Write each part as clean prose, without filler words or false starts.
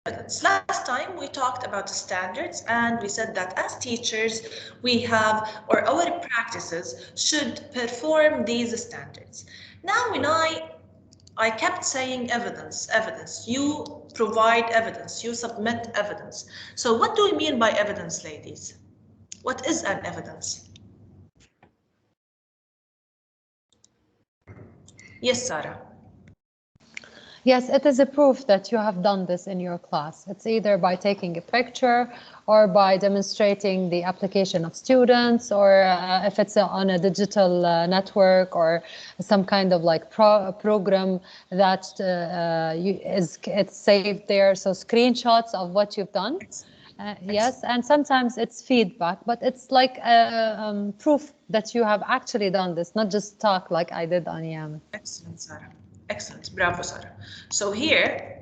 evidence. Last time we talked about standards and we said that as teachers we have, or our practices should perform these standards. Now when I kept saying evidence, evidence, you provide evidence, you submit evidence. So what do we mean by evidence, ladies? What is an evidence? Yes, Sarah. Yes, it is a proof that you have done this in your class. It's either by taking a picture or by demonstrating the application of students, or if it's on a digital network or some kind of like program that it's saved there. So screenshots of what you've done. Yes, and sometimes it's feedback, but it's like proof that you have actually done this, not just talk like I did on Yemen. Excellent, Sarah. Excellent, bravo, Sarah. So here,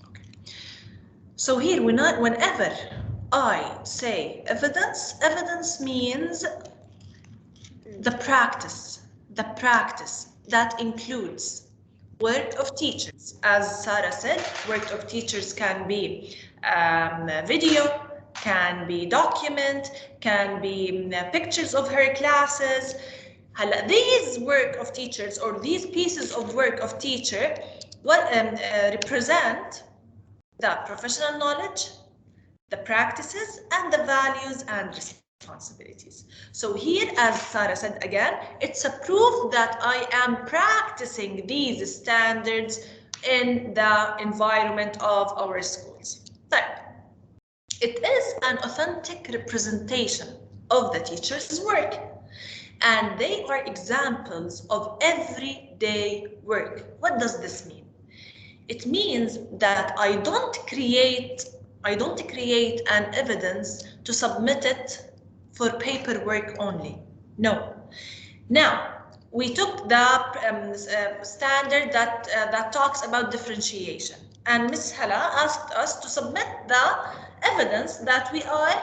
okay. So here, whenever I say evidence, evidence means the practice that includes work of teachers. As Sarah said, work of teachers can be video, can be document, can be pictures of her classes. These work of teachers, or these pieces of work of teacher, represent the professional knowledge, the practices, and the values and responsibilities. So here, as Sarah said again, it's a proof that I am practicing these standards in the environment of our schools. So, it is an authentic representation of the teacher's work, and they are examples of everyday work. What does this mean? It means that I don't create an evidence to submit it for paperwork only. No. Now, we took the standard that talks about differentiation, and Ms. Hala asked us to submit the evidence that we are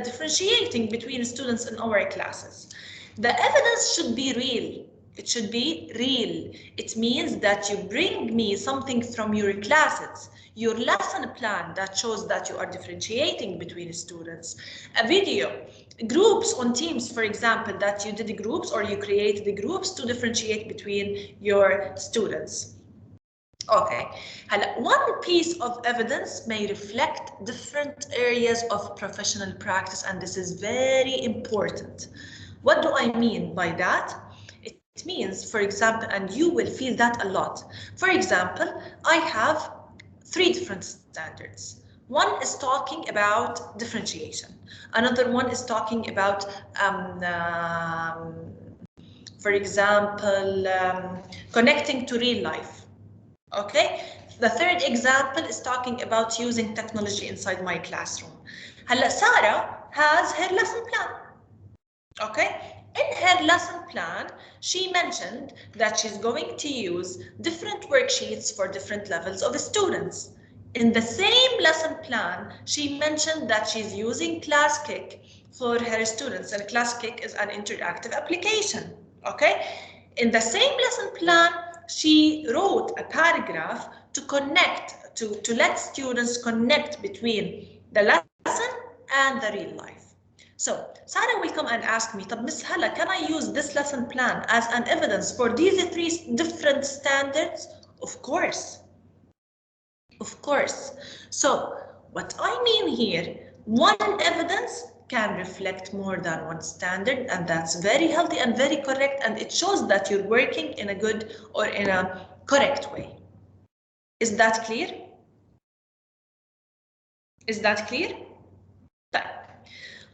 differentiating between students in our classes. The evidence should be real. It should be real. It means that you bring me something from your classes, your lesson plan that shows that you are differentiating between students, a video, groups on Teams, for example, that you did the groups or you created the groups to differentiate between your students. Okay, one piece of evidence may reflect different areas of professional practice, and this is very important. What do I mean by that? It means, for example, and you will feel that a lot. For example, I have 3 different standards. One is talking about differentiation. Another one is talking about, for example, connecting to real life. Okay, the third example is talking about using technology inside my classroom. Sarah has her lesson plan. Okay, in her lesson plan, she mentioned that she's going to use different worksheets for different levels of students. In the same lesson plan, she mentioned that she's using ClassKick for her students, and ClassKick is an interactive application. Okay, in the same lesson plan, she wrote a paragraph to connect, to let students connect between the lesson and the real life. So Sarah will come and ask me, Miss Hala, can I use this lesson plan as an evidence for these 3 different standards? Of course. Of course. So what I mean here, one evidence can reflect more than one standard, and that's very healthy and very correct, and it shows that you're working in a good or in a correct way. Is that clear? Is that clear?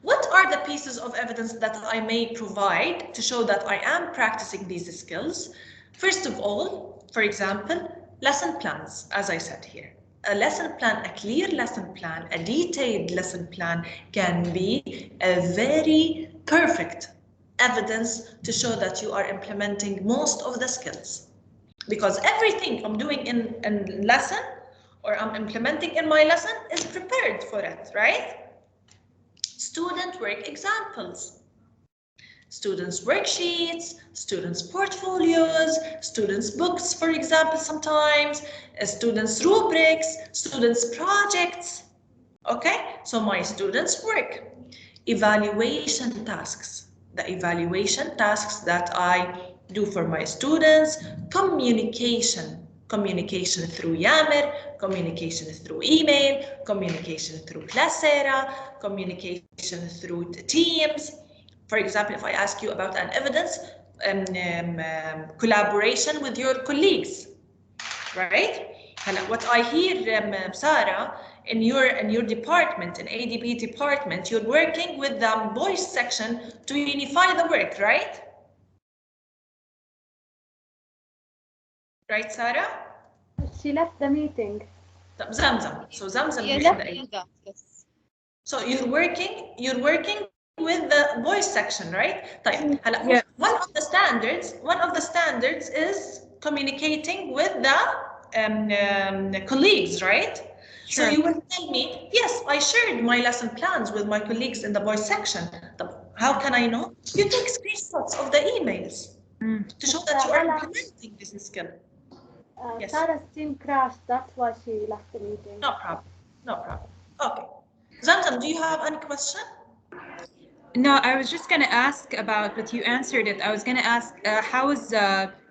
What are the pieces of evidence that I may provide to show that I am practicing these skills? First of all, for example, lesson plans, as I said here. A lesson plan, a clear lesson plan, a detailed lesson plan can be a very perfect evidence to show that you are implementing most of the skills. Because everything I'm doing in lesson or I'm implementing in my lesson is prepared for it, right? Student work examples. Students' worksheets, students' portfolios, students' books, for example, sometimes, students' rubrics, students' projects. Okay, so my students' work. Evaluation tasks. The evaluation tasks that I do for my students. Communication. Communication through Yammer, communication through email, communication through Classera, communication through Teams. For example, if I ask you about an evidence, collaboration with your colleagues, right? What I hear, Sarah, in your department, in ADB department, you're working with the boys section to unify the work, right? Right, Sarah? She left the meeting. Zamzam. So Zamzam. Yes. So you're working with the boys section, right? طيب. Yeah. One of the standards is communicating with the colleagues, right? Sure. So you will tell me, yes, I shared my lesson plans with my colleagues in the boys section. How can I know? You take screenshots of the emails to show that you are implementing this skill. Yes. Sarah's team crashed, that's why she left the meeting. No problem. No problem. Okay. Zamzam, do you have any question? No, I was just going to ask about, but you answered it. I was going to ask, how is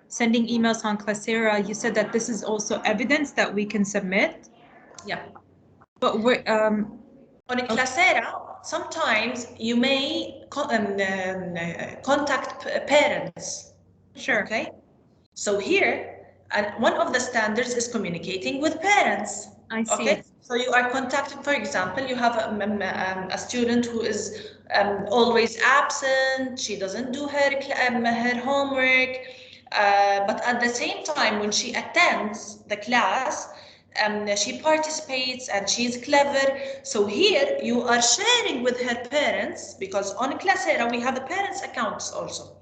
sending emails on Classera? You said that this is also evidence that we can submit. Yeah. But we're, on Classera, sometimes you may contact parents. Sure. Okay. So here, one of the standards is communicating with parents. I see. Okay. So you are contacting, for example, you have a student who is always absent. She doesn't do her homework, but at the same time, when she attends the class, she participates and she's clever. So here you are sharing with her parents, because on Classera we have the parents' accounts also.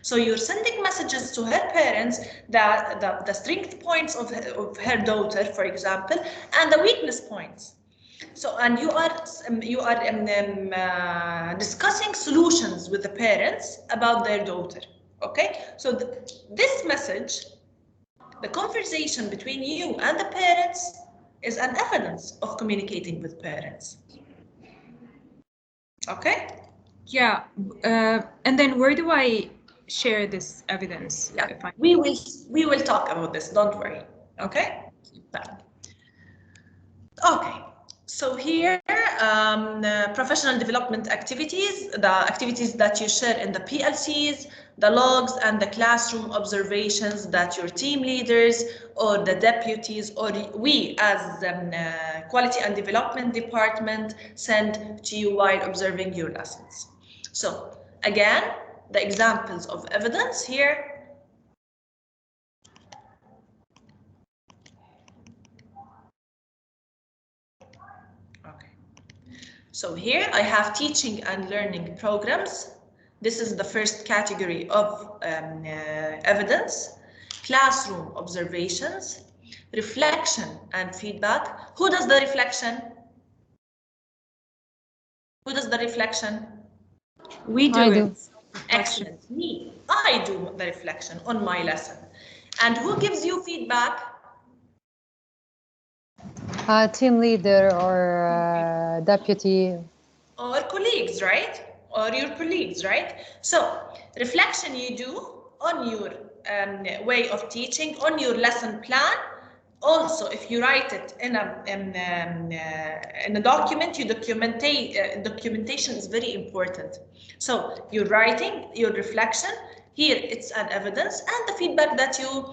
So you're sending messages to her parents that the strength points of her daughter, for example, and the weakness points. So, and you are discussing solutions with the parents about their daughter. Okay. So this message, the conversation between you and the parents, is an evidence of communicating with parents. Okay. Yeah. And then where do I share this evidence? Yeah, we will talk about this, don't worry. Okay. Okay, so here professional development activities, the activities that you share in the PLCs, the logs and the classroom observations that your team leaders or the deputies or we as quality and development department send to you while observing your lessons. So again, the examples of evidence here. Okay. So here I have teaching and learning programs. This is the first category of evidence. Classroom observations, reflection and feedback. Who does the reflection? Who does the reflection? We do it. Excellent. Me. I do the reflection on my lesson. And who gives you feedback? Team leader or deputy. Or colleagues, right? Or your colleagues, right? So reflection you do on your way of teaching, on your lesson plan. Also, if you write it in a document, documentation is very important. So you're writing your reflection. Here it's an evidence and the feedback that you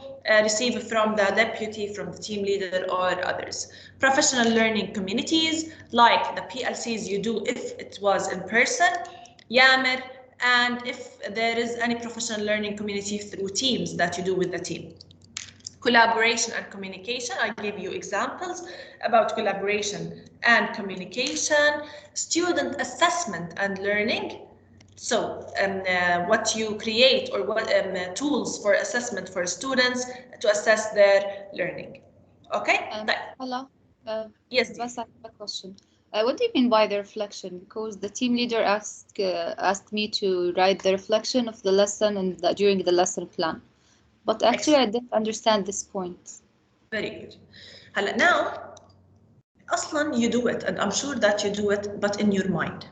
receive from the deputy, from the team leader or others. Professional learning communities, like the PLCs you do if it was in person, Yammer, and if there is any professional learning community through Teams that you do with the team. Collaboration and communication, I give you examples about collaboration and communication. Student assessment and learning. So what you create or what tools for assessment for students to assess their learning. Okay? Hello. Yes. That's a question. What do you mean by the reflection? Because the team leader asked me to write the reflection of the lesson and during the lesson plan. But actually, I didn't understand this point. Very good. Now, أصلاً you do it, and I'm sure that you do it, but in your mind.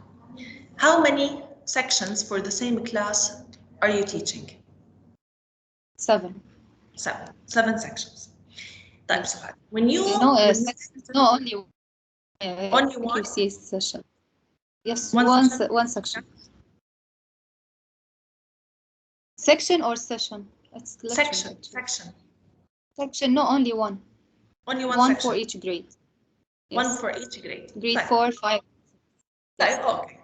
How many sections for the same class are you teaching? 7. 7 sections. طيب سؤال. When you no, only one QC session. Yes, one section. Section or session? It's section. Section. No, only one. Only one section. For each grade. Yes. One for each grade. Grade 4, 5. Yes. Okay.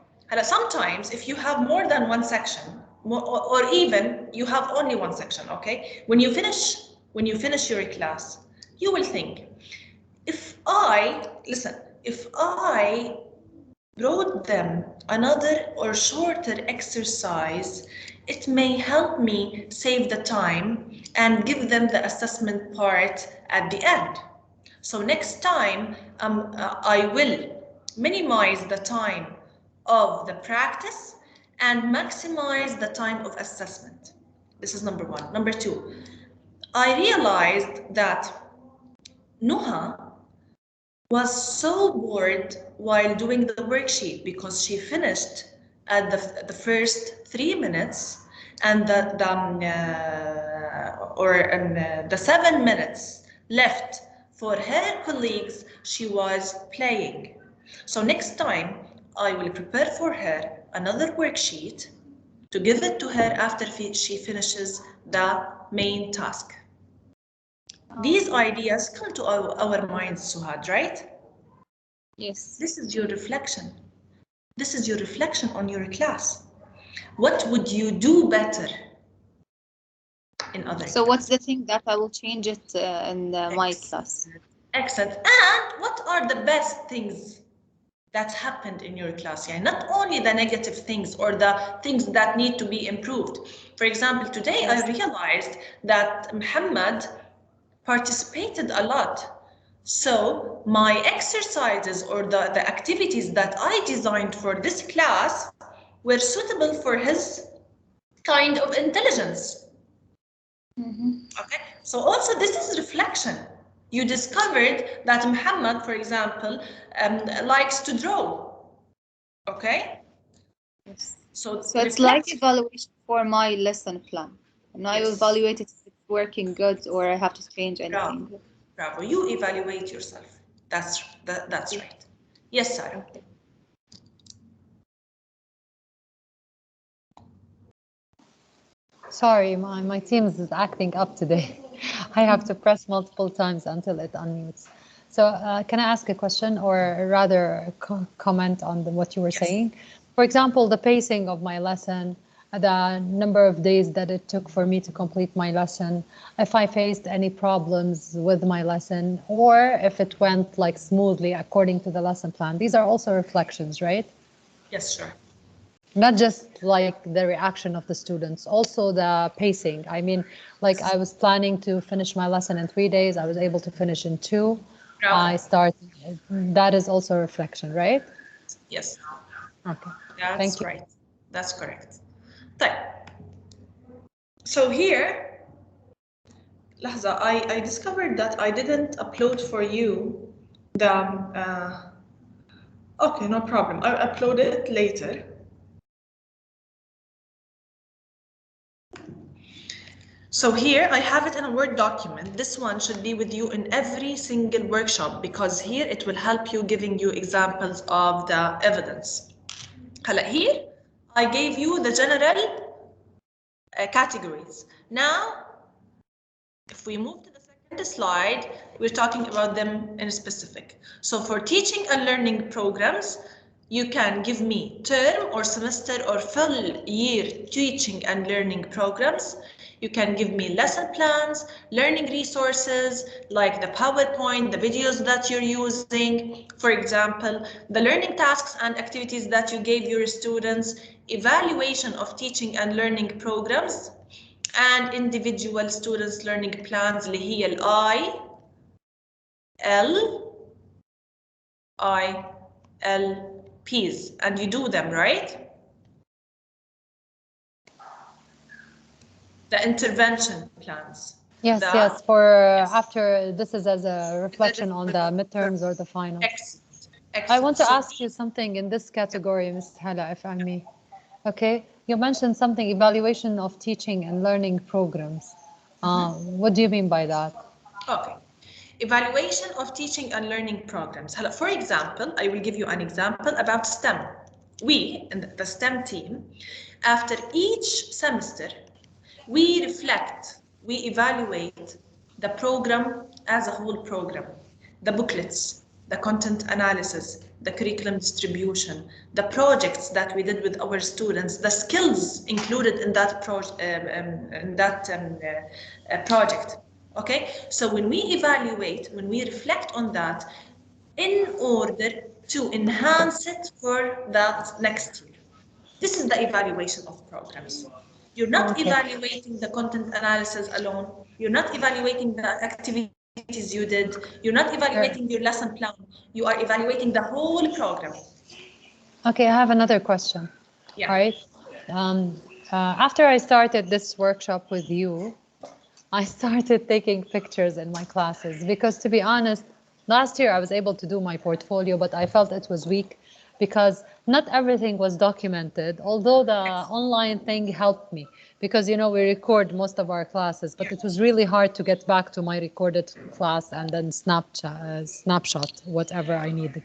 Sometimes if you have more than one section, or even you have only one section, okay? When you finish your class, you will think, if I brought them another or shorter exercise, it may help me save the time and give them the assessment part at the end. So next time, I will minimize the time of the practice and maximize the time of assessment. This is number 1. Number 2, I realized that Nuha was so bored while doing the worksheet because she finished at the first 3 minutes, and the 7 minutes left for her colleagues, she was playing. So next time, I will prepare for her another worksheet to give it to her after she finishes the main task. These ideas come to our minds, Suhad, right? Yes. This is your reflection. This is your reflection on your class. What would you do better in other So class? what's the thing that I will change it in my class? Excellent. And what are the best things that happened in your class? Yeah, not only the negative things or the things that need to be improved. For example, today I realized that Muhammad participated a lot. So my exercises or the activities that I designed for this class were suitable for his kind of intelligence. Okay, so also this is reflection. You discovered that Muhammad, for example, likes to draw. Okay? Yes. So it's like evaluation for my lesson plan. And I will evaluate it if it's working good or I have to change anything. Bravo. You evaluate yourself. That's right. Yes, Sarah. Okay. Sorry, my Teams is acting up today. I have to press multiple times until it unmutes. So can I ask a question, or rather comment on what you were saying? For example, the pacing of my lesson, the number of days that it took for me to complete my lesson, if I faced any problems with my lesson, or if it went like smoothly according to the lesson plan. These are also reflections, right? Yes, sure. Not just like the reaction of the students, also the pacing. I mean, like I was planning to finish my lesson in 3 days. I was able to finish in 2. Bravo. That is also a reflection, right? Yes. Okay. That's right. That's correct. So here, Lahza, I discovered that I didn't upload for you the, okay, no problem. I'll upload it later. So here I have it in a Word document. This one should be with you in every single workshop, because here it will help you giving you examples of the evidence. Here I gave you the general categories. Now, if we move to the second slide, we're talking about them in specific. So for teaching and learning programs, you can give me term or semester or full year teaching and learning programs. You can give me lesson plans, learning resources like the PowerPoint, the videos that you're using. For example, the learning tasks and activities that you gave your students, evaluation of teaching and learning programs, and individual students learning plans اللي هي I LPs, and you do them, right? The intervention plans. Yes, The- yes, for yes. after this is as a reflection on the midterms or the finals. Excellent. I Excellent. want to So ask you something in this category, Ms. Hala, if I may. Okay, you mentioned something, evaluation of teaching and learning programs. What do you mean by that? okay. Evaluation of teaching and learning programs. For example, I will give you an example about STEM. We, in the STEM team, after each semester, we reflect, we evaluate the program as a whole program, the booklets, the content analysis, the curriculum distribution, the projects that we did with our students, the skills included in that project. Okay, so when we evaluate, when we reflect on that, in order to enhance it for that next year. This is the evaluation of programs. You're not evaluating the content analysis alone. You're not evaluating the activities you did. You're not evaluating your lesson plan. You are evaluating the whole program. Okay, I have another question. Yeah. All right. After I started this workshop with you, I started taking pictures in my classes because, to be honest, last year I was able to do my portfolio, but I felt it was weak because not everything was documented, although the online thing helped me because, you know, we record most of our classes, but it was really hard to get back to my recorded class and then snapshot whatever I needed.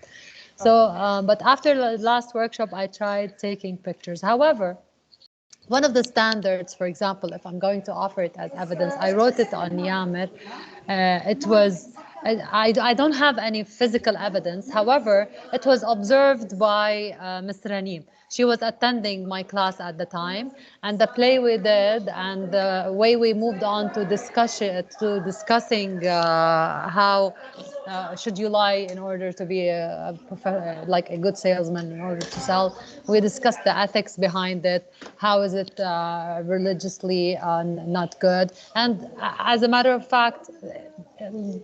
So, but after the last workshop, I tried taking pictures. However, one of the standards, for example, if I'm going to offer it as evidence, I wrote it on Yammer. It was, I don't have any physical evidence. However, it was observed by Ms. Ranim. She was attending my class at the time, and the play we did and the way we moved on to discussing how should you lie in order to be like a good salesman in order to sell. We discussed the ethics behind it. How is it religiously not good? And as a matter of fact,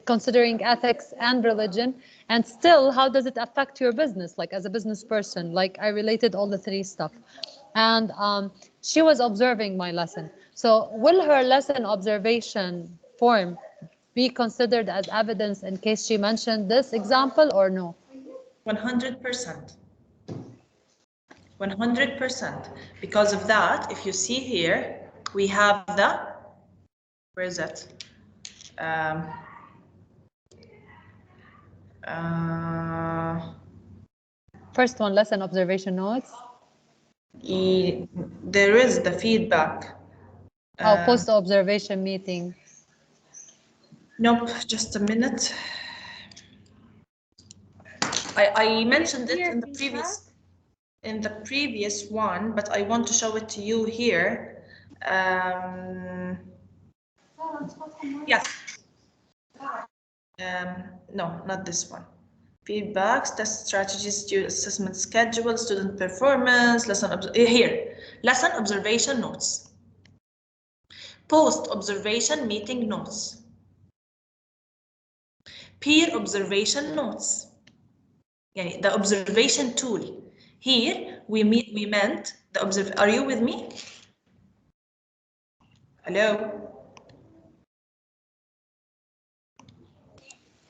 considering ethics and religion, and still, how does it affect your business? Like as a business person, like I related all the three stuff. And she was observing my lesson. So will her lesson observation form be considered as evidence in case she mentioned this example or no? 100%. 100%. Because of that, if you see here, we have the, where is it? First one, lesson observation notes. There is the feedback. Post-observation meeting. Nope, just a minute. I mentioned it in the previous one, but I want to show it to you here. Yes. No, not this one. Feedbacks, test strategies, student assessment schedule, student performance, lesson observation notes. Post-observation meeting notes. Peer observation notes. Yani the observation tool. Here we meant the Are you with me? Hello?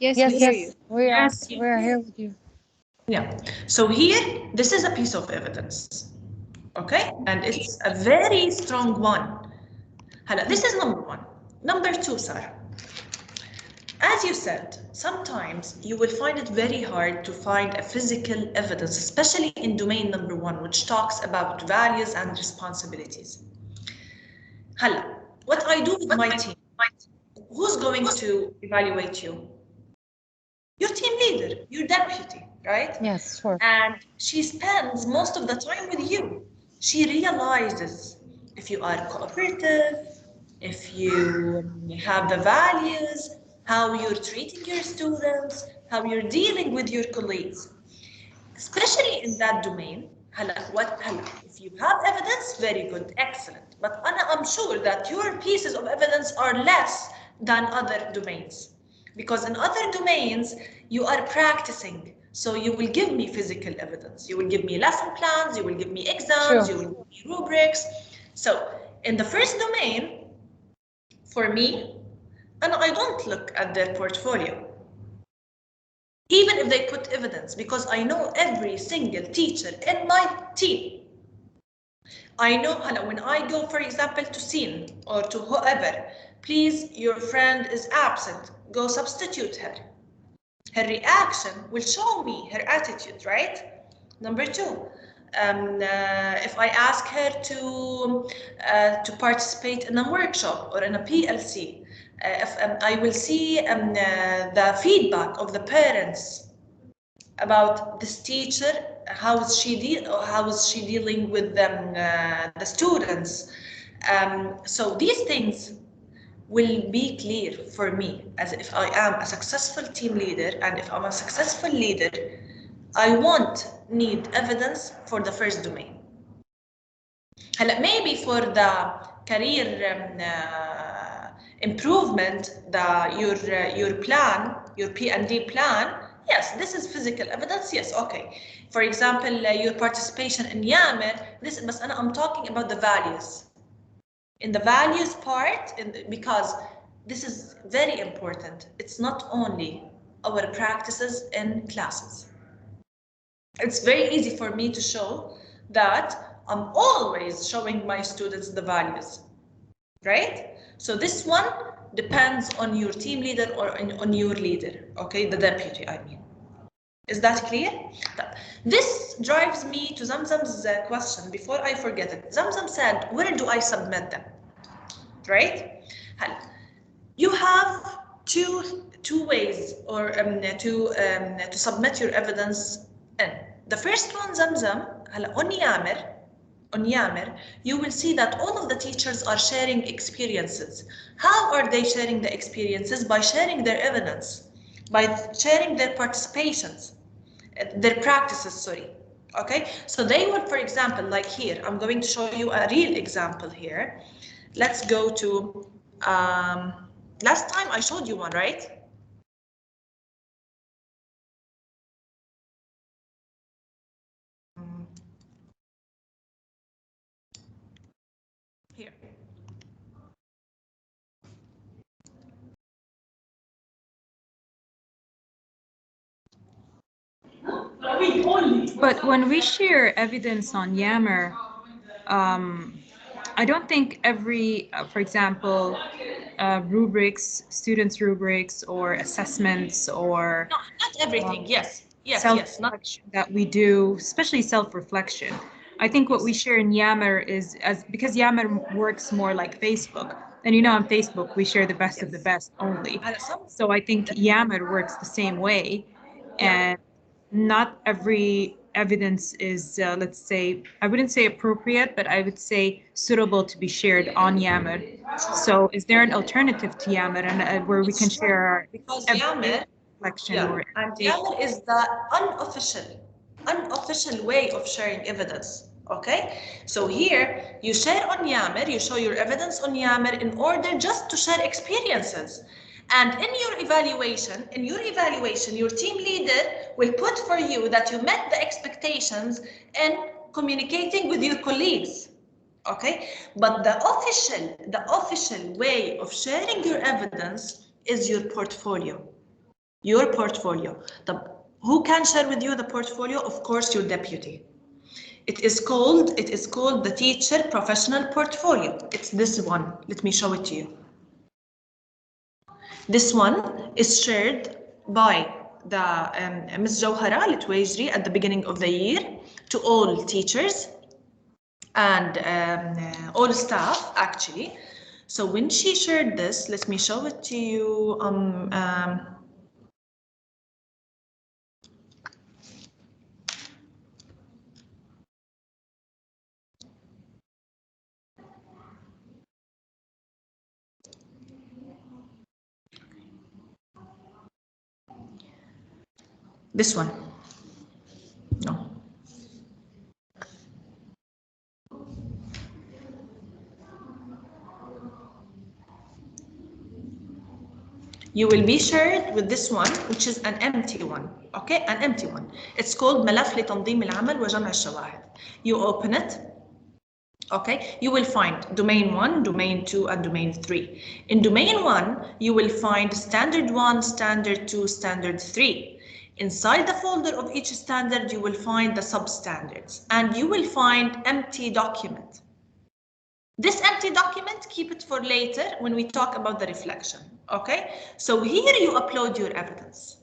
Yes, we hear you. We are here with you. Yeah. So here, this is a piece of evidence. Okay? And it's a very strong one. This is number one. Number two, Sarah. As you said, sometimes you will find it very hard to find a physical evidence, especially in domain number one, which talks about values and responsibilities. What I do with my team, who's going to evaluate you? Your team leader, your deputy, right? Yes, sure. And she spends most of the time with you. She realizes if you are cooperative, if you have the values, how you're treating your students, how you're dealing with your colleagues. Especially in that domain, if you have evidence, very good, excellent. But I'm sure that your pieces of evidence are less than other domains. Because in other domains, you are practicing. So you will give me physical evidence. You will give me lesson plans, you will give me exams, Sure. you will give me rubrics. So in the first domain, for me, and I don't look at their portfolio, even if they put evidence, because I know every single teacher in my team. I know when I go, for example, to Sin or to whoever, please, your friend is absent, go substitute her. Her reaction will show me her attitude, right? Number two, if I ask her to participate in a workshop or in a PLC, if I will see the feedback of the parents about this teacher, how is she dealing with the students. So these things will be clear for me as if I am a successful team leader, and if I'm a successful leader, I won't need evidence for the first domain. Maybe for the career improvement, your plan, your P&D plan, yes, this is physical evidence, yes, okay. For example, your participation in YAMR, but I'm talking about the values. In the values part, because this is very important. It's not only our practices in classes. It's very easy for me to show that I'm always showing my students the values, right? So this one depends on your team leader or on your leader, okay? The deputy, I mean. Is that clear? This drives me to Zamzam's question. Before I forget it, Zamzam said, where do I submit them? Right? You have two ways or to submit your evidence in. The first one, Zamzam, on YAMR, you will see that all of the teachers are sharing experiences. How are they sharing the experiences? By sharing their evidence, by sharing their participations, their practices, sorry. Okay, so they would, for example, like here, I'm going to show you a real example here. Let's go to, last time I showed you one, right? Here. But when we share evidence on YAMR, I don't think every, for example, rubrics, students' rubrics or assessments or not everything. Yes, not self-reflection that we do, especially self-reflection. I think what we share in YAMR is because YAMR works more like Facebook. And on Facebook, we share the best of the best only. So I think YAMR works the same way. And not every evidence is, let's say, I wouldn't say appropriate, but I would say suitable to be shared on YAMR. So is there an alternative to YAMR and where we can share our because YAMR, and YAMR is the unofficial way of sharing evidence. Okay, so here you share on YAMR, you show your evidence on YAMR in order just to share experiences. And in your evaluation, your team leader will put for you that you met the expectations in communicating with your colleagues. Okay, but the official way of sharing your evidence is your portfolio. Your portfolio. Who can share with you the portfolio? Of course, your deputy. It is called the teacher professional portfolio. It's this one. Let me show it to you. This one is shared by the Ms. Jawhara Litwajri at the beginning of the year to all teachers and all staff, actually. So when she shared this, let me show it to you. This one. No. you will be shared with this one, which is an empty one. Okay, an empty one. It's called ملف لتنظيم العمل وجمع الشواهد. You open it. Okay, you will find domain 1, domain 2, and domain 3. In domain 1, you will find standard 1, standard 2, standard 3. Inside the folder of each standard, you will find the substandards, and you will find empty document. This empty document, keep it for later when we talk about the reflection. Okay, so here you upload your evidence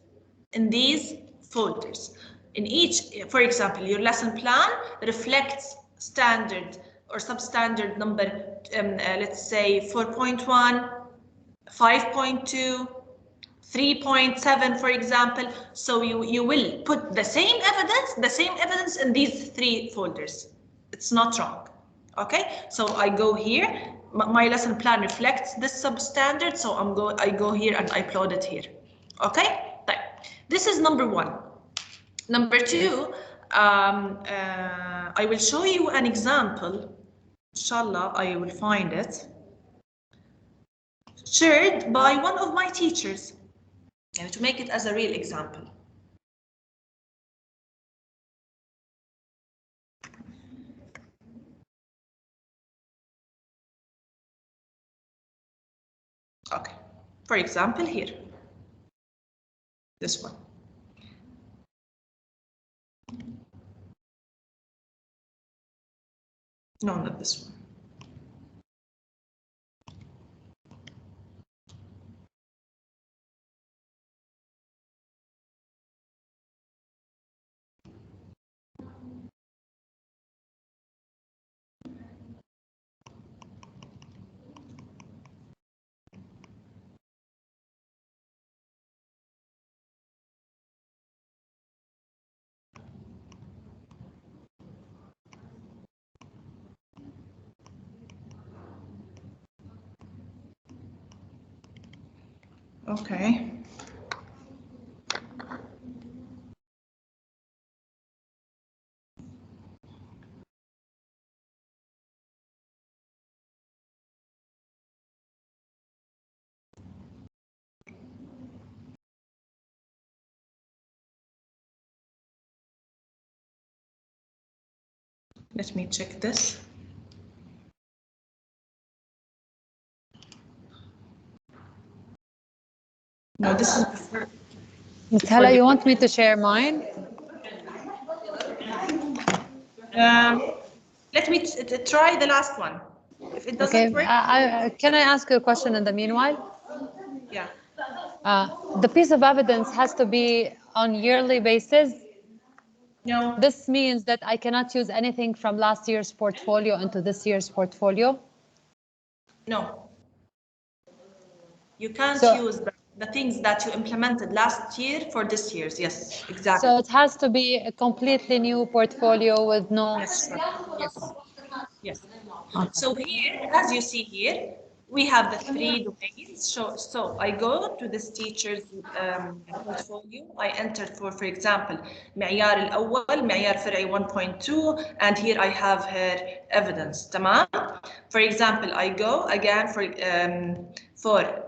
in these folders. In each, for example, your lesson plan reflects standard or substandard number, let's say 4.1, 5.2, 3.7, for example. So you will put the same evidence in these 3 folders. It's not wrong. Okay, so I go here. My lesson plan reflects this substandard, so I go here and I upload it here. Okay, this is number 1. Number 2, I will show you an example. Inshallah, I will find it. Shared by one of my teachers, and to make it as a real example. Okay, for example, here, this one. No, not this one. Okay. Let me check this. No, this is before. Ms. Hala, you want me to share mine? Let me try the last one. If it doesn't work. Can I ask you a question in the meanwhile? Yeah. The piece of evidence has to be on yearly basis. No. This means that I cannot use anything from last year's portfolio into this year's portfolio? No. You can't use the things that you implemented last year for this year's. Yes, exactly. So it has to be a completely new portfolio with no... Yes. Yes. Okay. So here, as you see here, we have the 3 domains. So I go to this teacher's portfolio. I entered for example, معيار الأول, معيار فرعي 1.2, and here I have her evidence. تمام? For example, I go again for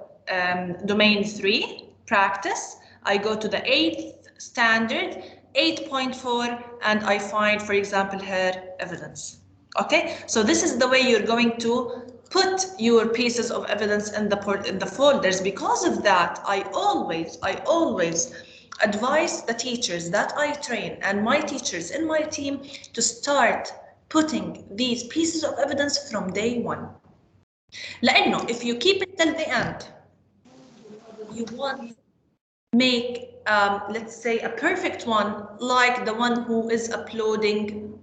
domain 3, practice. I go to the 8th standard, 8.4, and I find, for example, her evidence. Okay, so this is the way you're going to put your pieces of evidence in the folders. Because of that, I always advise the teachers that I train and my teachers in my team to start putting these pieces of evidence from day 1. لأنه if you keep it till the end, you won't make, let's say, a perfect one like the one who is uploading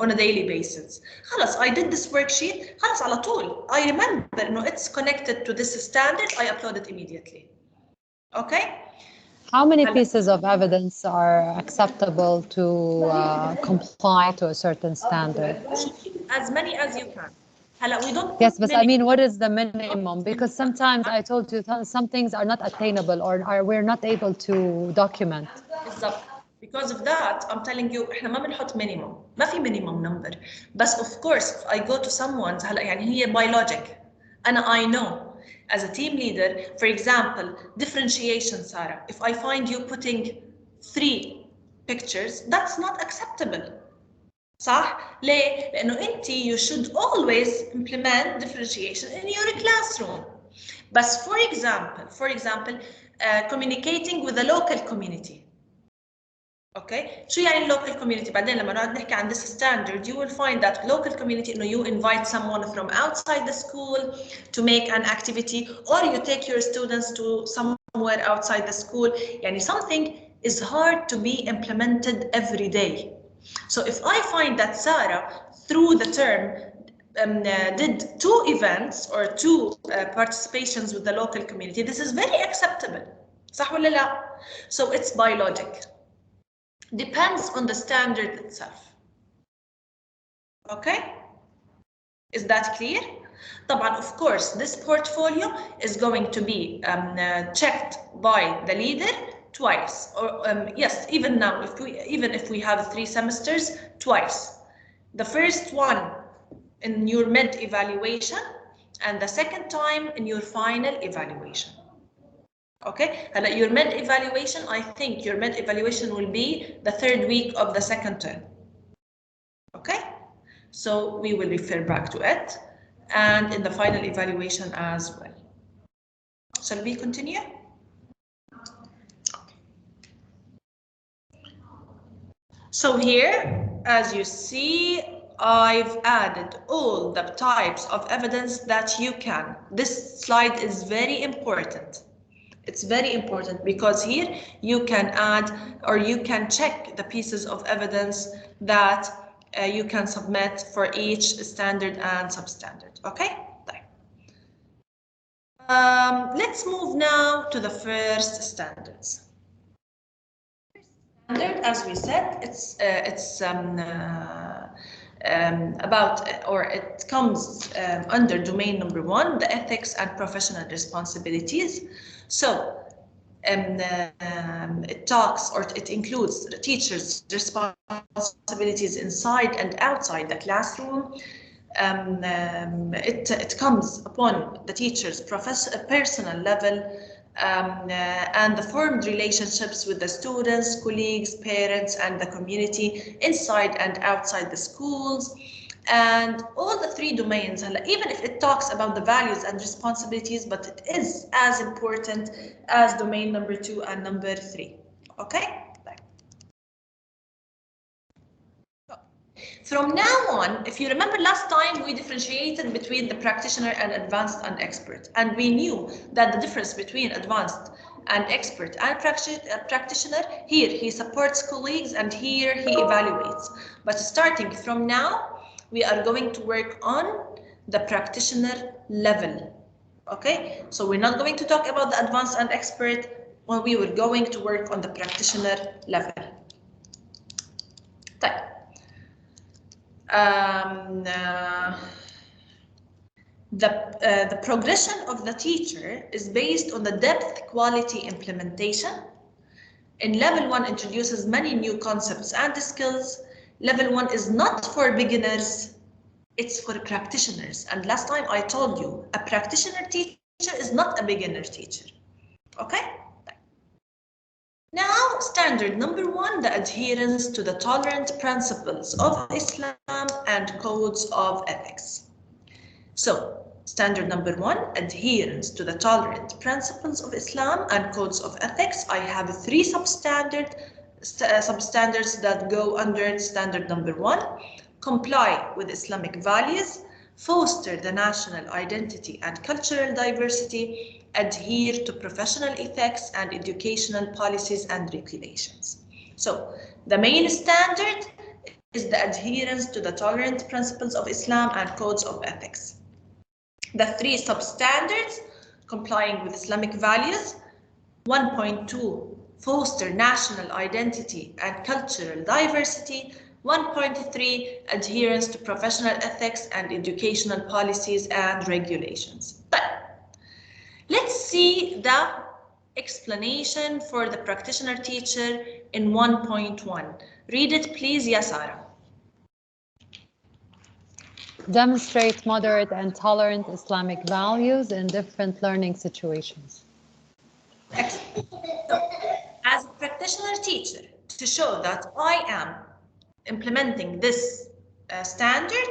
on a daily basis. خلاص, I did this worksheet, خلاص على طول. I remember no, it's connected to this standard, I upload it immediately. Okay? How many pieces of evidence are acceptable to comply to a certain standard? As many as you can. We don't. Yes, but I mean, what is the minimum? Because sometimes I told you some things are not attainable or we're not able to document. Because of that, I'm telling you, إحنا ما بنحط minimum. ما في minimum number. But of course, if I go to someone, يعني هي by logic. I know. as a team leader, for example, differentiation, Sarah, if I find you putting 3 pictures, that's not acceptable. صح؟ ليه؟ لأنه أنت you should always implement differentiation in your classroom. But for example, communicating with the local community. Okay, شو يعني local community؟ بعدين لما نقعد نحكي عن this standard, you will find that local community إنه you invite someone from outside the school to make an activity, or you take your students to somewhere outside the school. يعني something is hard to be implemented every day. So if I find that Sarah, through the term, did 2 events or 2 participations with the local community, this is very acceptable. صح ولا لا? So it's by logic. Depends on the standard itself. Okay? Is that clear? طبعا, of course, this portfolio is going to be checked by the leader twice, or yes, even now, even if we have 3 semesters, twice. The first one in your mid evaluation, and the second time in your final evaluation. Okay, your mid evaluation, I think your mid evaluation will be the 3rd week of the 2nd term. Okay, so we will refer back to it, and in the final evaluation as well. Shall we continue? So here, as you see, I've added all the types of evidence that you can. This slide is very important. It's very important because here you can add, or you can check the pieces of evidence that you can submit for each standard and substandard. Okay? Let's move now to the first standards. Standard, as we said, it's about, or it comes under domain number 1, the ethics and professional responsibilities. So it talks, or it includes the teachers' responsibilities inside and outside the classroom. It comes upon the teacher's personal level, and the formed relationships with the students, colleagues, parents, and the community inside and outside the schools. And all the 3 domains, even if it talks about the values and responsibilities, but it is as important as domain number 2 and number 3. Okay? From now on, if you remember last time, we differentiated between the practitioner and advanced and expert. And we knew that the difference between advanced and expert and practitioner, here he supports colleagues and here he evaluates. But starting from now, we are going to work on the practitioner level. Okay, so we're not going to talk about the advanced and expert, well, we were going to work on the practitioner level. The progression of the teacher is based on the depth quality implementation. In level 1 introduces many new concepts and skills. Level 1 is not for beginners, it's for practitioners. And last time I told you, a practitioner teacher is not a beginner teacher. Okay? Now, standard number 1, the adherence to the tolerant principles of Islam and codes of ethics. So, standard number 1, adherence to the tolerant principles of Islam and codes of ethics. I have 3 substandards that go under standard number 1. Comply with Islamic values, foster the national identity and cultural diversity, adhere to professional ethics and educational policies and regulations. So, the main standard is the adherence to the tolerant principles of Islam and codes of ethics. The 3 substandards, complying with Islamic values, 1.2, foster national identity and cultural diversity, 1.3, adherence to professional ethics and educational policies and regulations. But let's see the explanation for the practitioner teacher in 1.1. Read it please, Yasara. Demonstrate moderate and tolerant Islamic values in different learning situations. Excellent. So, as a practitioner teacher, to show that I am implementing this standard,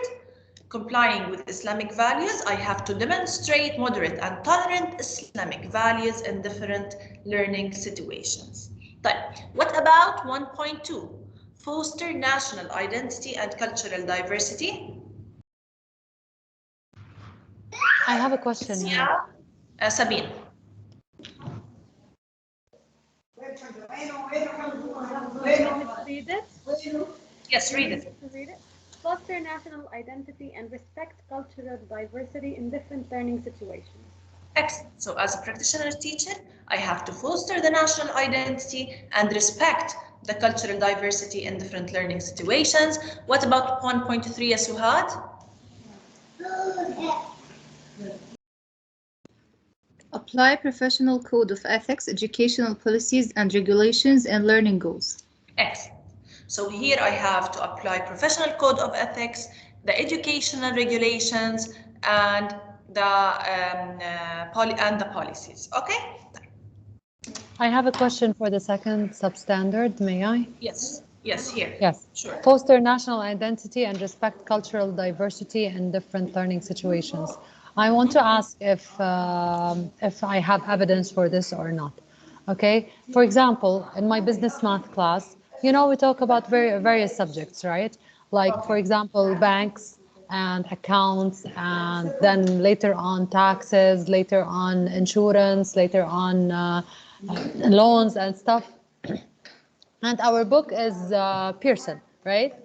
complying with Islamic values, I have to demonstrate moderate and tolerant Islamic values in different learning situations. What about 1.2? Foster national identity and cultural diversity. I have a question here. Sabine. Read it. Yes, read it. Read it. Foster national identity and respect cultural diversity in different learning situations. Excellent. So as a practitioner teacher, I have to foster the national identity and respect the cultural diversity in different learning situations. What about 1.3, Suhad? Apply professional code of ethics, educational policies and regulations, and learning goals. Excellent. So here I have to apply professional code of ethics, the educational regulations, and the policies. Okay. I have a question for the second substandard. May I? Yes. Yes. Here. Yes. Sure. Foster national identity and respect cultural diversity in different learning situations. I want to ask if I have evidence for this or not. Okay. For example, in my business math class, you know, we talk about various subjects, right? Like, for example, banks and accounts, and then later on taxes, later on insurance, later on loans and stuff. And our book is Pearson, right?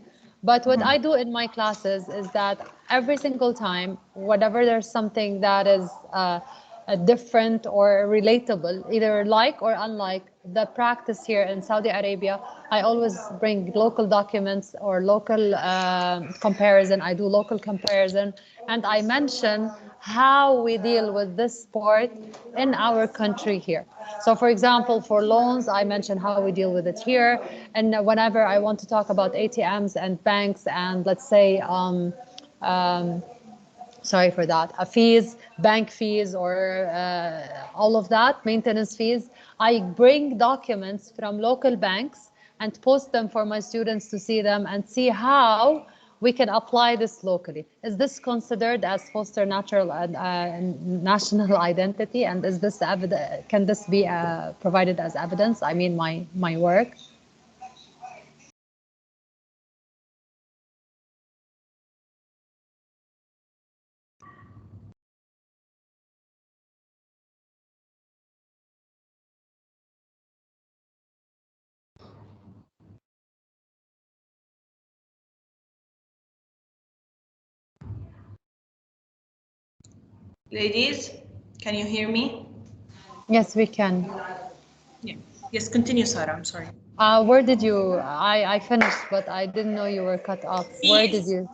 But what I do in my classes is that every single time, whatever there's something that is different or relatable, either like or unlike the practice here in Saudi Arabia, I always bring local documents or local comparison. I do local comparison, and I mention how we deal with this sport in our country here. So for example, for loans, I mention how we deal with it here. And whenever I want to talk about ATMs and banks and let's say, sorry for that, fees, bank fees, or all of that, maintenance fees, I bring documents from local banks and post them for my students to see them and see how we can apply this locally. Is this considered as foster national identity? And is this can this be provided as evidence? I mean, my work. Ladies, can you hear me? Yes, we can. Yeah. Yes, continue, Sarah. I'm sorry. Where did you? I finished, but I didn't know you were cut off. Where did you?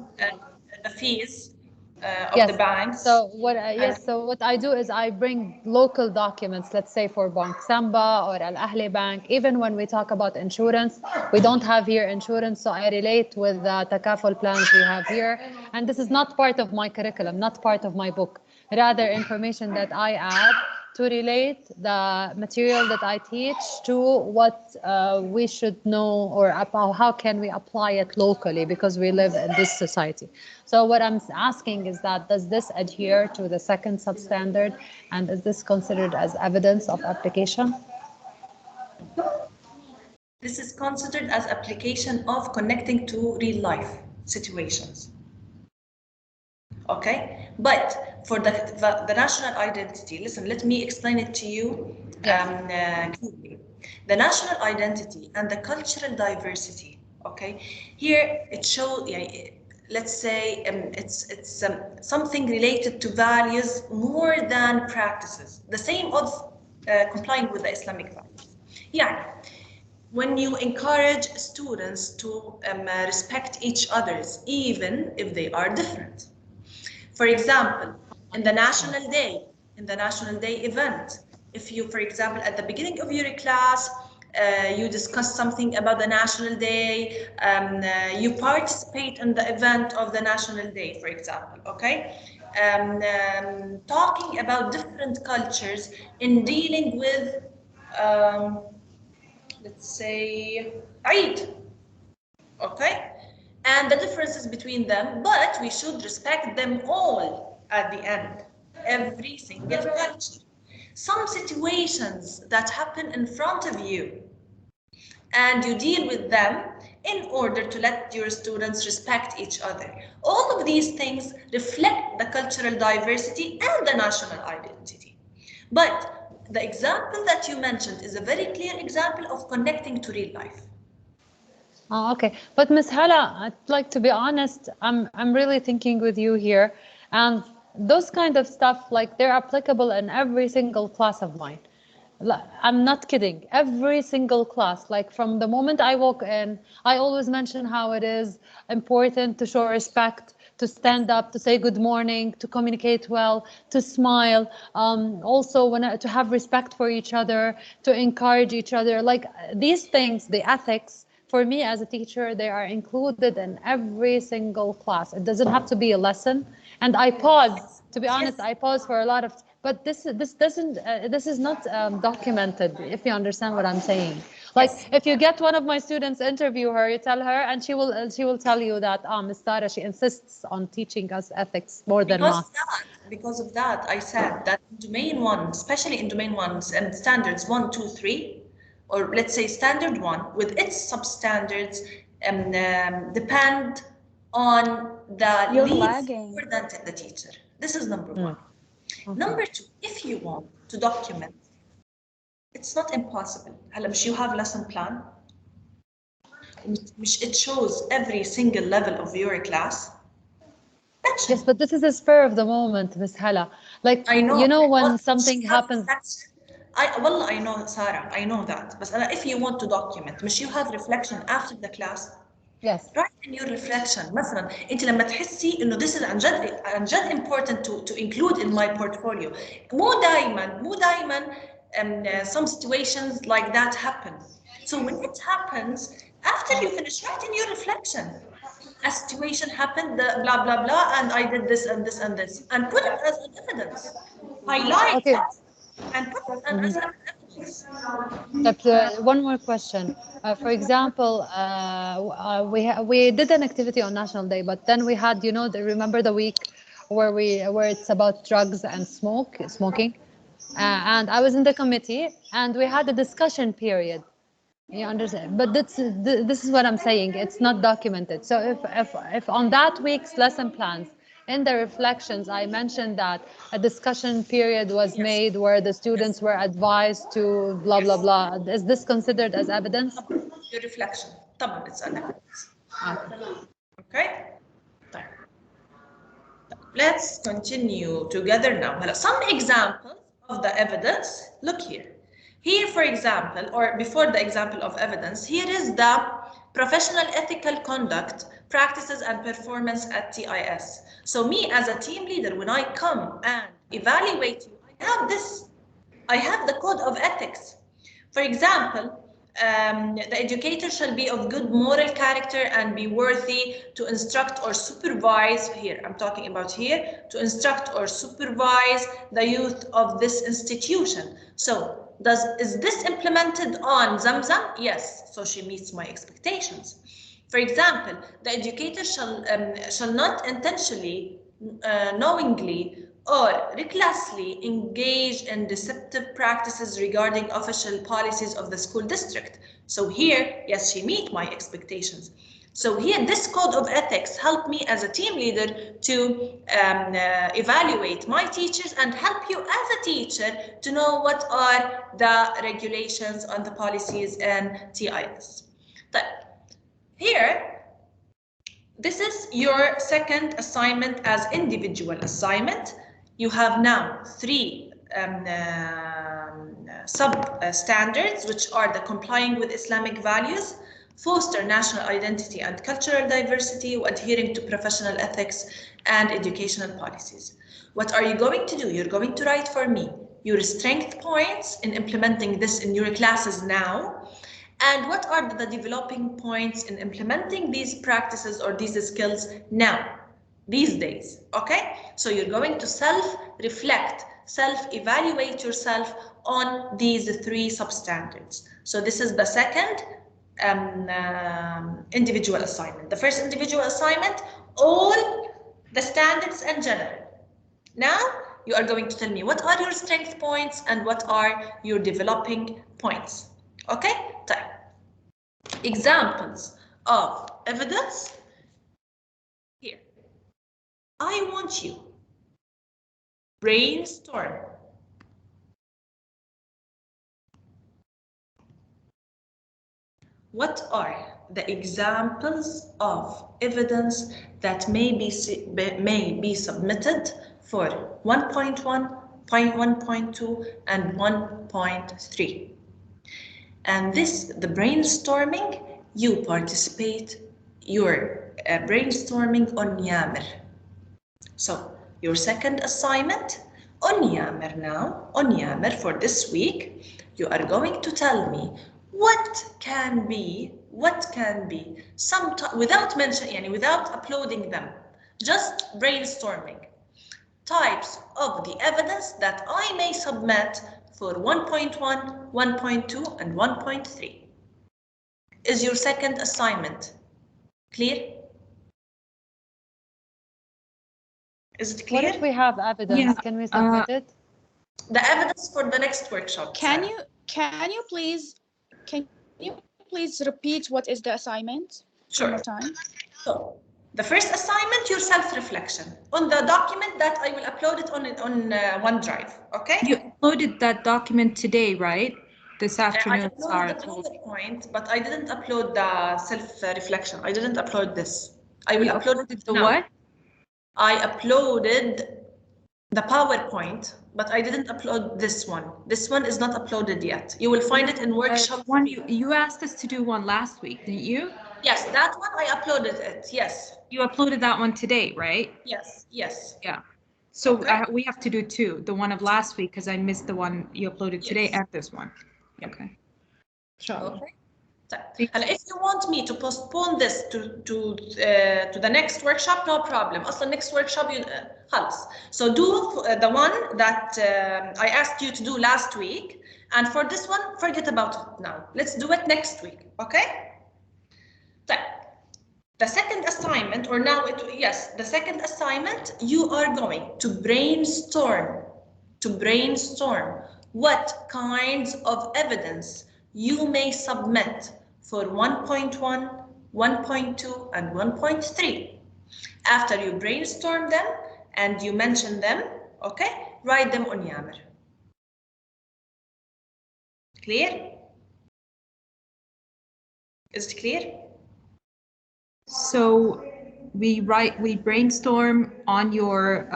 The fees of Yes. the banks. So what? Yes. So what I do is I bring local documents. Let's say for Bank Samba or Al Ahli Bank. Even when we talk about insurance, we don't have here insurance, so I relate with the takaful plans we have here. And this is not part of my curriculum, not part of my book. Rather, information that I add to relate the material that I teach to what we should know, or about how can we apply it locally, because we live in this society. So what I'm asking is that, does this adhere to the second substandard, and is this considered as evidence of application? This is considered as application of connecting to real life situations. Okay, but for the national identity, listen, let me explain it to you clearly. The national identity and the cultural diversity, okay, here it shows, let's say it's something related to values more than practices, the same of complying with the Islamic values. Yeah. When you encourage students to respect each other's, even if they are different. For example, in the National Day event, if you, for example, at the beginning of your class, you discuss something about the National Day, you participate in the event of the National Day, for example, okay? Talking about different cultures in dealing with, let's say, Eid, okay? And the differences between them, but we should respect them all at the end, every single culture. Some situations that happen in front of you, and you deal with them in order to let your students respect each other. All of these things reflect the cultural diversity and the national identity. But the example that you mentioned is a very clear example of connecting to real life. Oh, okay. But Ms. Hala, I'd like to be honest, I'm really thinking with you here. And those kind of stuff, like they're applicable in every single class of mine. I'm not kidding. Every single class, like from the moment I walk in, I always mention how it is important to show respect, to stand up, to say good morning, to communicate well, to smile. Also, to have respect for each other, to encourage each other. Like these things, the ethics, for me as a teacher, they are included in every single class. It doesn't have to be a lesson. And I pause, to be honest, I pause for a lot of, but this is not documented, if you understand what I'm saying. Like if you get one of my students, interview her, you tell her, and she will tell you that Ms. Tara, she insists on teaching us ethics more than math. Because of that, I said that domain 1, especially in domain 1 and standards 1, 2, 3, or let's say standard 1 with its substandards depend on the lead important in the teacher. This is number 1. Okay. Number 2, if you want to document, it's not impossible. You have lesson plan. It shows every single level of your class. Yes, but this is a spur of the moment, Ms. Hala. Like, I know, you know, when something happens. I know, Sarah, I know that. But if you want to document, you have reflection after the class. Yes. Write in your reflection. مثلا انت لما تحسي انه this is عن جد important to include in my portfolio. مو دايما some situations like that happen. So when it happens, after you finish, write in your reflection. A situation happened, blah blah blah, and I did this and this and this, and put it as an evidence. Highlight it and put it as an evidence. But, one more question. For example, we did an activity on National Day, but then we had, you know, remember the week where it's about drugs and smoking, and I was in the committee, and we had a discussion period. You understand? But this is what I'm saying. It's not documented. So if on that week's lesson plans, in the reflections, I mentioned that a discussion period was made where the students were advised to blah, blah, blah. Is this considered as evidence? Your reflection. It's an evidence. Okay? Let's continue together now. Some examples of the evidence. Look here. Here, for example, or before the example of evidence, here is the professional ethical conduct, practices and performance at TIS. So me as a team leader, when I come and evaluate you, I have this. I have the code of ethics. For example, the educator shall be of good moral character and be worthy to instruct or supervise, here I'm talking about here, to instruct or supervise the youth of this institution. So is this implemented on Zamzam? Yes, so she meets my expectations. For example, the educator shall not intentionally, knowingly, or recklessly engage in deceptive practices regarding official policies of the school district. So here, yes, she meets my expectations. So here, this code of ethics helped me as a team leader to evaluate my teachers and help you as a teacher to know what are the regulations and the policies in TIS. But here, this is your second assignment as individual assignment. You have now 3 sub-standards, which are the complying with Islamic values, foster national identity and cultural diversity, adhering to professional ethics and educational policies. What are you going to do? You're going to write for me your strength points in implementing this in your classes now, and what are the developing points in implementing these practices or these skills now, these days, okay? So you're going to self-reflect, self-evaluate yourself on these 3 substandards. So this is the second individual assignment. The first individual assignment, all the standards in general. Now you are going to tell me what are your strength points and what are your developing points. Okay? Type. Examples of evidence. Here. I want you brainstorm. What are the examples of evidence that may be submitted for 1.1, 1.2, and 1.3? And this, the brainstorming, you participate your brainstorming on Yammer. So your second assignment on Yammer now, on Yammer for this week, you are going to tell me what can be some without mentioning, without uploading them, just brainstorming types of the evidence that I may submit for 1.1, 1.2, and 1.3. Is your second assignment clear? Is it clear? What if we have evidence? Yeah, Can we submit it? The evidence for the next workshop. Can you please repeat what is the assignment? Sure. One more time. So the first assignment, your self-reflection on the document that I will upload it on OneDrive. Okay. You uploaded that document today, right? This afternoon. I uploaded the PowerPoint, but I didn't upload the self-reflection. I didn't upload this. I will upload it the now. what? I uploaded the PowerPoint, but I didn't upload this one. This one is not uploaded yet. You will find it in workshop. One you asked us to do one last week, didn't you? Yes, that one I uploaded it. Yes. You uploaded that one today, right? Yes. Yes. Yeah. So Okay. we have to do 2. The one of last week because I missed the one you uploaded today and this one. Okay. Sure. Okay. And if you want me to postpone this to the next workshop, no problem. Also, next workshop, خلاص. So do the one that I asked you to do last week, and for this one, forget about it now. Let's do it next week, okay? The second assignment, or now the second assignment, you are going to brainstorm what kinds of evidence you may submit for 1.1, 1.2, and 1.3. After you brainstorm them and you mention them, okay, write them on Yammer. Clear? Is it clear? So we brainstorm on your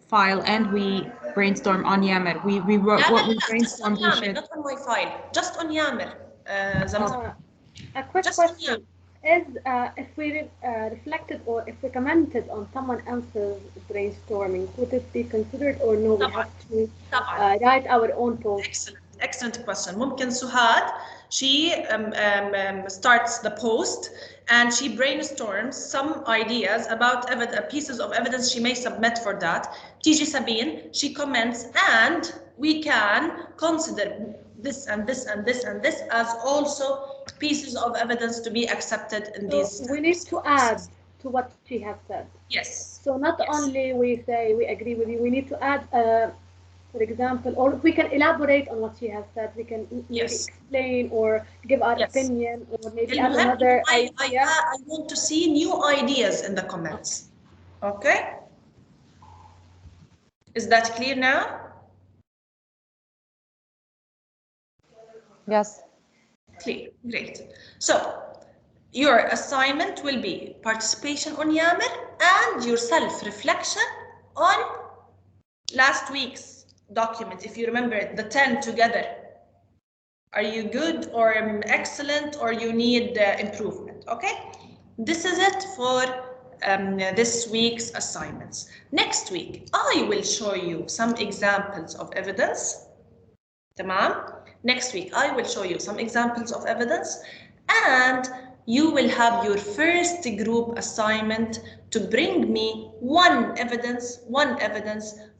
file and we brainstorm on Yammer. We wrote what we brainstormed. Not on my file, just on Yammer. A quick question is if we reflected or if we commented on someone else's brainstorming, would it be considered or no? We have to write our own post. Excellent question. ممكن سهاد, she starts the post and she brainstorms some ideas about pieces of evidence she may submit for that. تيجي Sabine, she comments, and we can consider this and this and this and this as also pieces of evidence to be accepted in these. We need to add to what she has said. Yes. So not only we say we agree with you, we need to add, for example, or we can elaborate on what she has said. We can maybe explain or give our opinion, or maybe add another idea. I want to see new ideas in the comments. Okay. Is that clear now? Yes. Clear. Great. So your assignment will be participation on Yammer and your self-reflection on last week's document. If you remember it, the 10 together. Are you good or excellent, or you need improvement? Okay. This is it for this week's assignments. Next week, I will show you some examples of evidence. تمام? Next week, I will show you some examples of evidence, and you will have your first group assignment to bring me one evidence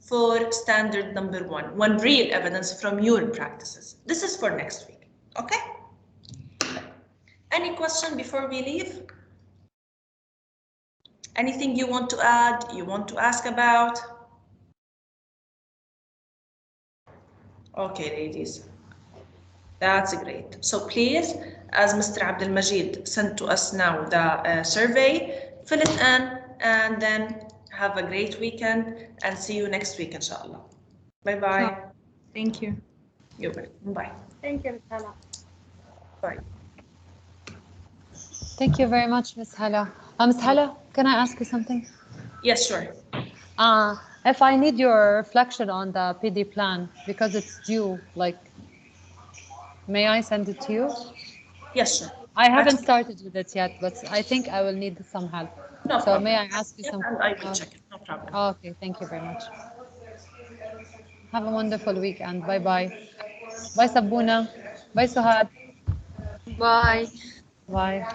for standard number one real evidence from your practices. This is for next week, okay? Any question before we leave? Anything you want to add, you want to ask about? Okay, ladies. That's great. So please, as Mr. Abdul Majid sent to us now the survey, fill it in, and then have a great weekend, and see you next week, inshallah. Bye-bye. Thank you. You're welcome. Bye. Thank you, Ms. Hala. Bye. Thank you very much, Ms. Hala. Ms. Hala, can I ask you something? Yes, sure. If I need your reflection on the PD plan, because it's due, like, may I send it to you? Yes, sure. I haven't started with it yet, but I think I will need some help. No so problem. May I ask you Yes, something? and I will check it. No problem. Okay, thank you very much. Have a wonderful weekend. Bye-bye. Bye, Sabuna. Bye, Suhad. Bye. Bye.